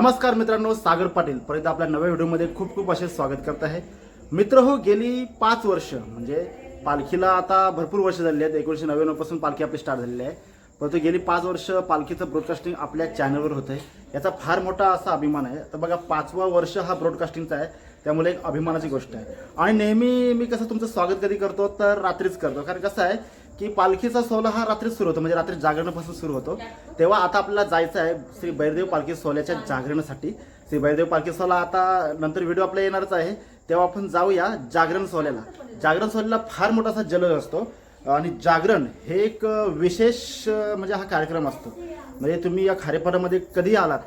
नमस्कार मित्रांनो, सागर पाटील परत आपल्या नव्या व्हिडिओमध्ये खूप खूप असे स्वागत करत आहे. मित्र हो, गेली 5 वर्ष म्हणजे पालखीला आता भरपूर वर्ष झाली आहेत. 1999 पासून पालखी आपली स्टार्ट झालेली आहे. परंतु गेली 5 वर्ष पालखीचं ब्रॉडकास्टिंग आपल्या चॅनलवर होत आहे. याचा फार मोठा असा अभिमान आहे. तर बघा, 5वा वर्ष हा ब्रॉडकास्टिंगचा आहे, त्यामुळे एक अभिमानाची गोष्ट आहे. आणि नेहमी मी कसं तुमचं स्वागत कधी करतो तर रात्रीच करतो, कारण कसं आहे की पालखीचा सोहळा हा रात्रीच सुरू होतो, म्हणजे रात्री जागरणापासून सुरू होतो. तेव्हा आता आपल्याला जायचं आहे श्री भैरदेव पालखी सोहळ्याच्या जागरणासाठी. श्री भैरदेव पालखी सोहळा आता नंतर व्हिडिओ आपल्या येणारच आहे, तेव्हा आपण जाऊया जागरण सोहळ्याला. जागरण सोहळ्याला फार मोठा असा जल्लोष असतो आणि जागरण हे एक विशेष म्हणजे हा कार्यक्रम असतो. म्हणजे तुम्ही या खारेपाटामध्ये कधी आलात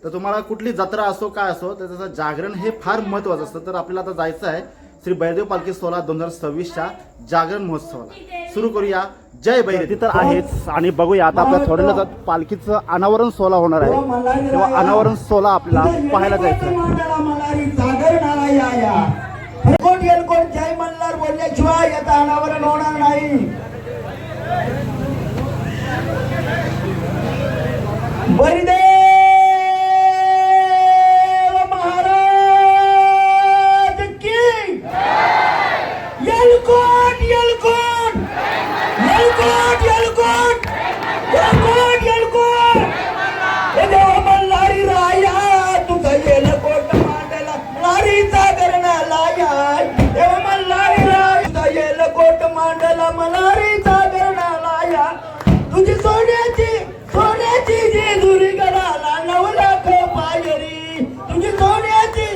तर तुम्हाला कुठली जत्रा असो काय असो, तर त्याचं जागरण हे फार महत्त्वाचं असतं. तर आपल्याला आता जायचं आहे श्री भैरदेव पालखी सोहळा 2026च्या जागरण महोत्सवाला. सुरू करूया. जय भैरव. तर आहेच आणि बघूया आता आपल्या थोड्या पालखीचं अनावरण सोहळा होणार आहे, तेव्हा अनावरण सोहळा आपल्याला पाहायला जायचं आहे. जय मल्हार बोलल्याशिवाय याचा अनावरण होणार नाही. भैरदेव येलकोट येलकोट येलकोट येलकोट येलकोट येलकोट हे देव मल्हारी राया तुझा येलकोट मांडला मल्हारीचा करणाला या. देव मल्हारी राया तुझा येलकोट मांडला मल्हारीचा करणाला या. तुझी सोन्याची सोन्याची जेजुरी गडाला 9 लाख पायरी तुझी सोन्याची.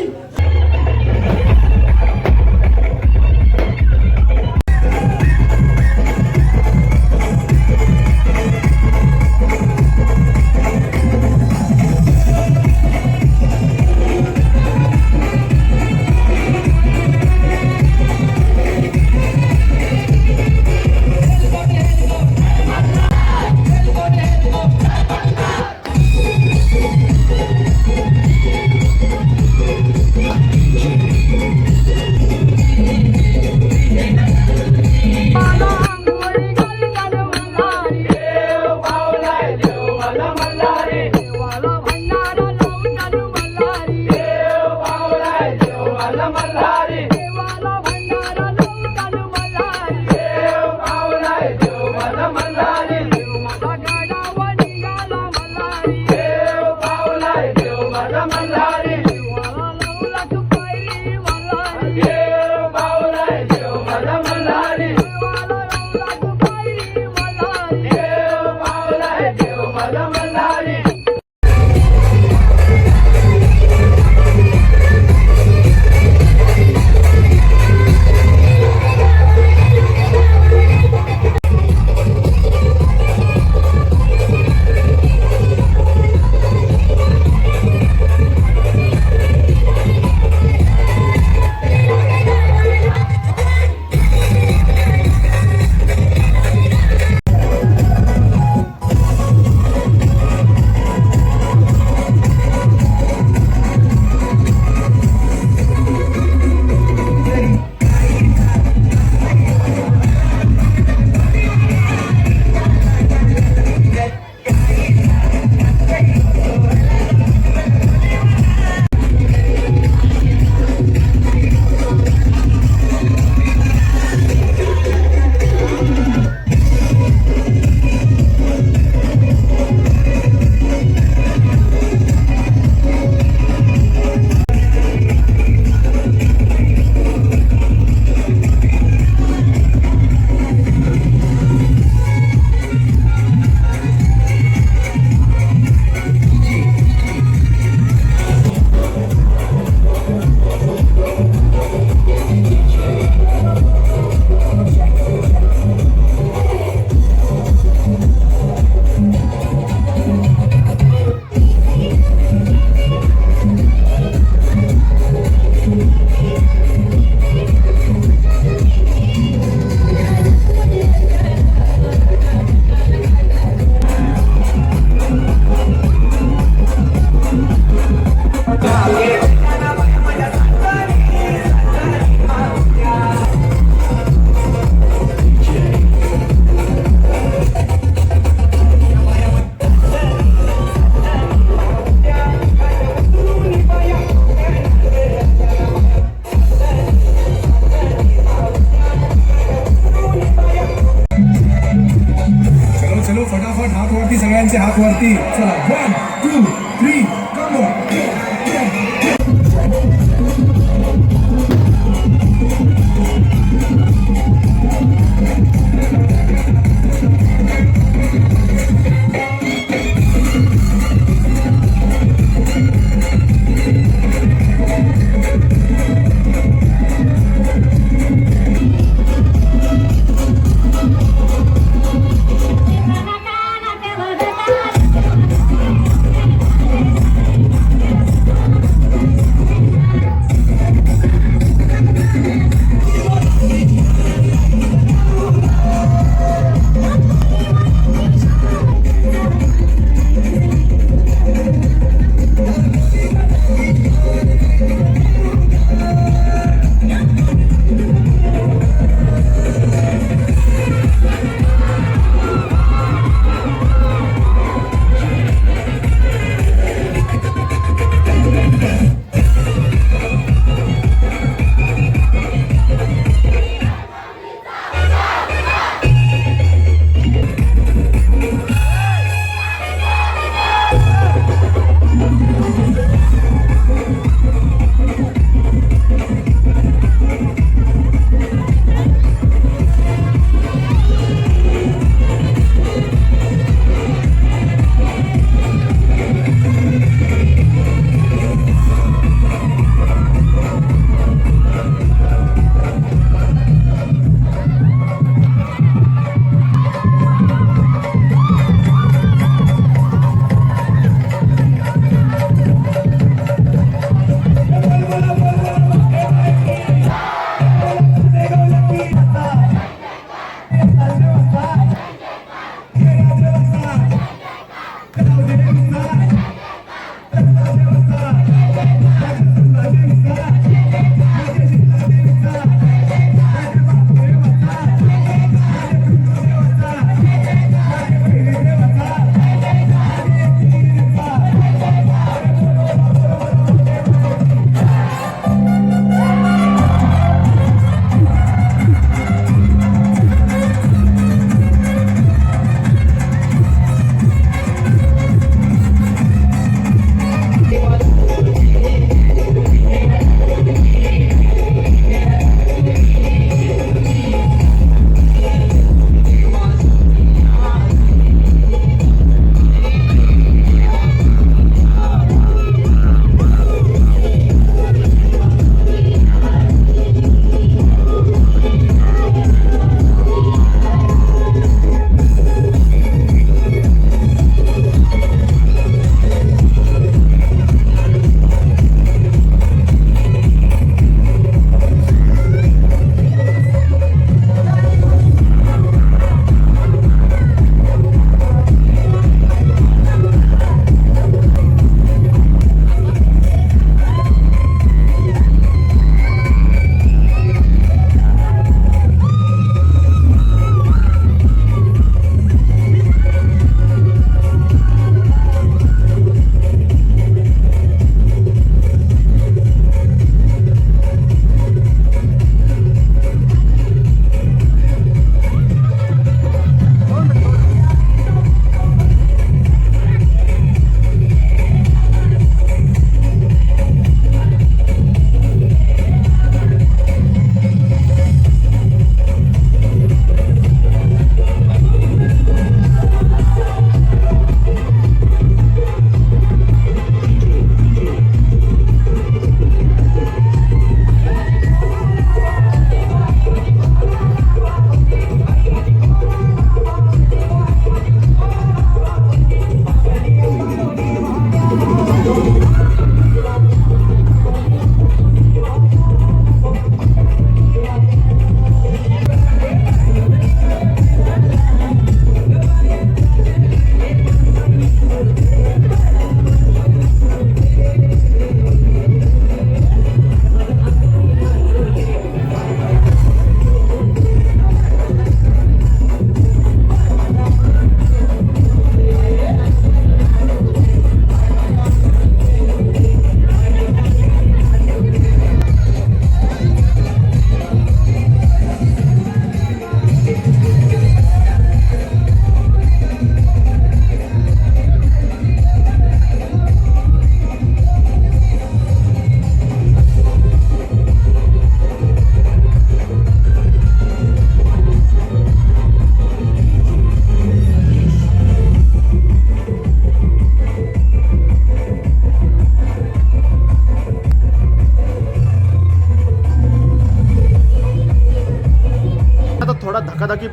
मित्रांनो फटाफट हात वरती सगळ्यांचे हात वरती चला 1 2 3 कम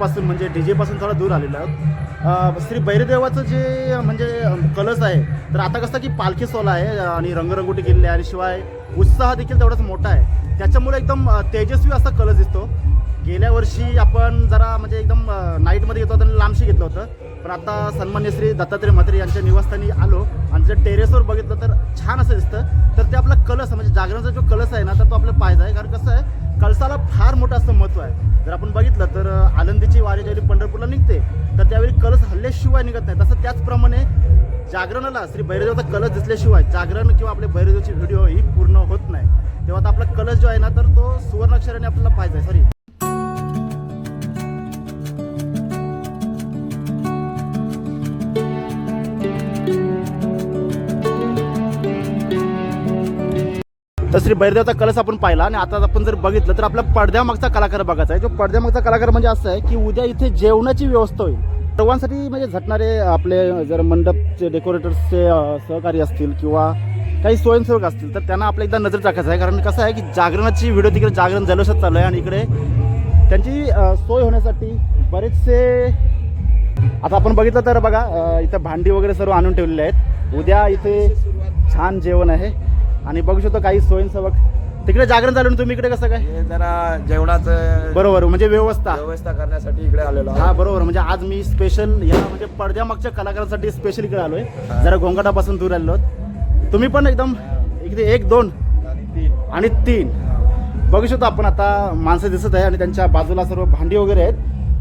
पासून म्हणजे डीजे पासून थोडा दूर आलेलो आहोत. श्री भैरदेवाचं जे म्हणजे कलश आहे, तर आता कसं की पालखी सोहळा आहे आणि रंगरंगोटी केलेली आहे आणि शिवाय उत्साह देखील तेवढाच मोठा आहे. त्याच्यामुळे एकदम तेजस्वी असा कलश दिसतो. गेल्या वर्षी आपण जरा म्हणजे एकदम नाईटमध्ये घेतो आणि लांबशी घेतलं होतं, पण आता सन्मान्य श्री दत्तात्रय म्हात्रे यांच्या निवासस्थानी आलो आणि जर टेरेसवर बघितलं तर छान असं दिसतं. तर ते आपला कलश म्हणजे जागरणाचा जो कलश आहे ना, तर तो आपल्याला पाहिजे आहे. कारण कसं आहे, कळसाला फार मोठं असं महत्त्व आहे. जर आपण बघितलं तर आळंदीची वारी ज्यावेळी पंढरपूरला निघते, तर त्यावेळी कलश हल्ल्याशिवाय निघत नाही. तसं त्याचप्रमाणे जागरणाला श्री भैरदेवाचा कलश दिसल्याशिवाय जागरण किंवा आपले भैरदेवाची व्हिडिओ ही पूर्ण होत नाही. तेव्हा आता आपला कलश जो आहे ना, तर तो सुवर्णाक्षराने आपल्याला पाहिजे आहे. सॉरी, तर श्री भैरदेवाचा कलश आपण पाहिला आणि आता आपण जर बघितलं तर आपल्या पडद्यामागचा कलाकार बघायचा आहे. जो पडद्यामागचा कलाकार म्हणजे असं आहे की उद्या इथे जेवणाची व्यवस्था होईल. सर्वांसाठी म्हणजे झटणारे आपले जर मंडपचे डेकोरेटर्सचे सहकारी असतील किंवा काही स्वयंसेवक असतील, तर त्यांना आपल्या एकदा नजर टाकायचं आहे. कारण कसं आहे की जागरणाची व्हिडिओ तिकडे जागरण जल्लोषात चालू आहे आणि इकडे त्यांची सोय होण्यासाठी बरेचसे आता आपण बघितलं तर बघा इथं भांडी वगैरे सर्व आणून ठेवलेले आहेत. उद्या इथे छान जेवण आहे आणि बघू शकतो काही स्वयंसेवक तिकडे जागरण चालू. तुम्ही इकडे कसं काय? हे जरा जेवणाचं बरोबर, म्हणजे व्यवस्था करण्यासाठी इकडे आलेलो हा बरोबर. म्हणजे आज मी स्पेशल या म्हणजे पडद्यामागच्या कलाकारांसाठी स्पेशल इकडे आलोय. जरा गोंगाटापासून दूर आलो. तुम्ही पण एकदम इकडे 1, 2 आणि 3 बघू शकतो आपण. आता माणसं दिसत आहे आणि त्यांच्या बाजूला सर्व भांडी वगैरे आहेत.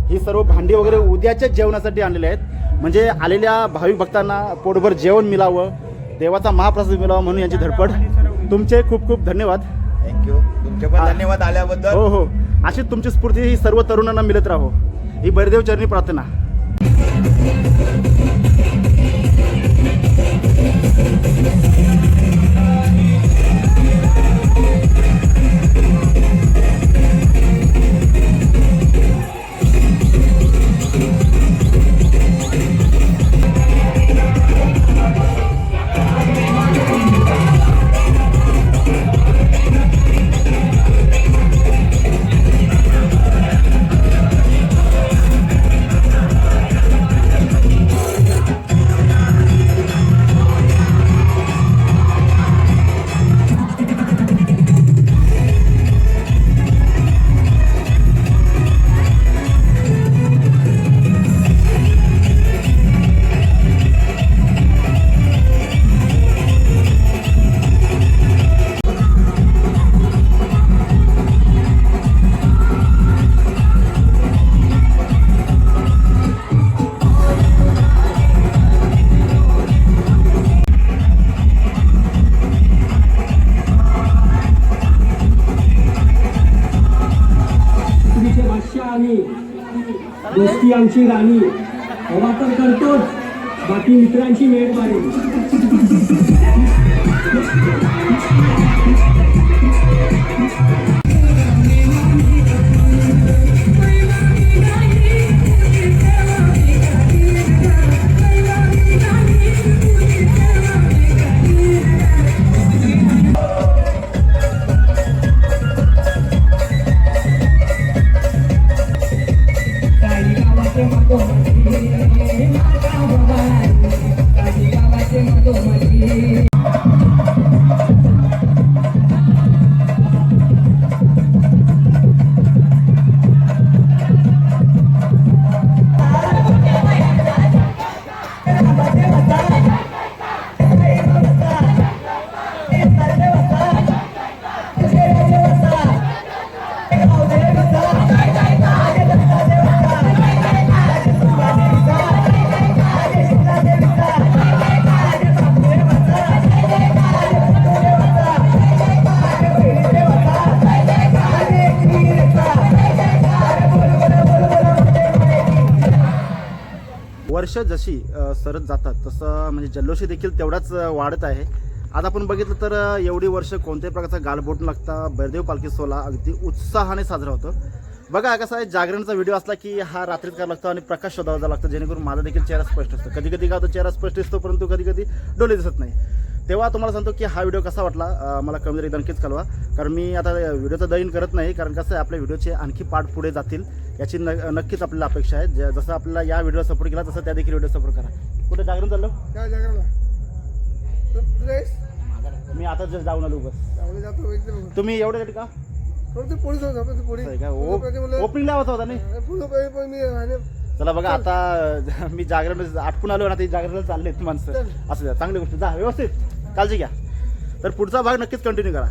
ही सर्व भांडी वगैरे उद्याच्या जेवणासाठी आणलेली आहेत. म्हणजे आलेल्या भाविक भक्तांना पोटभर जेवण मिळावं, देवाचा महाप्रसाद मिळावा म्हणून यांची धडपड. तुमचे खूप खूप धन्यवाद. थँक्यू. तुमचे पण धन्यवाद आल्याबद्दल. हो हो, अशीच तुमची स्फूर्ती ही सर्व तरुणांना मिळत राहो, ही भैरदेव चरणी प्रार्थना. दोस्ती आमची राणी वापर करतोच, बाकी मित्रांची मेहरबानी. वर्ष जशी सरत जातात तसं म्हणजे जल्लोषी देखील तेवढाच वाढत आहे. आज आपण बघितलं तर एवढी वर्ष कोणत्याही प्रकारचा गालबोट न लागता भैरदेव पालखी सोहळा अगदी उत्साहाने साजरा होतो. बघा कसं आहे, जागरणचा व्हिडिओ असला की हा रात्रीत करावा लागतो आणि प्रकाश शोधावा लागतो, जेणेकरून माझा देखील चेहरा स्पष्ट असतो. कधी कधी का तो चेहरा स्पष्ट दिसतो, परंतु कधी कधी डोळे दिसत नाही. तेव्हा तुम्हाला सांगतो की हा व्हिडिओ कसा वाटला मला कमेंट नक्कीच कळवा. कारण मी आता व्हिडिओचं दैन करत नाही, कारण कसं आहे आपल्या व्हिडिओचे आणखी पार्ट पुढे जातील याची नक्कीच आपल्याला अपेक्षा आहे. जसं आपल्याला या व्हिडिओला सपोर्ट केला तसं त्या देखील व्हिडिओ सपोर्ट करा. कुठे जागरण चाललो? काय जागरला ड्रेस मी आता जस्ट जाऊन आलो बस. जाऊन जातो एकदम तुम्ही एवढे लेट का? थोडं ते पोलीस होतं आपण ते पोलीस असं आहे का? ओपनिंगला होता नाही. पुढं पण मी राहिले चला बघा आता मी जागरण आटकून आलो ना, ते जागरण चाललेत माणसं. असं द्या, चांगली गोष्ट. जा व्यवस्थित काळजी घ्या. तर पुढचा भाग नक्कीच कंटिन्यू करा.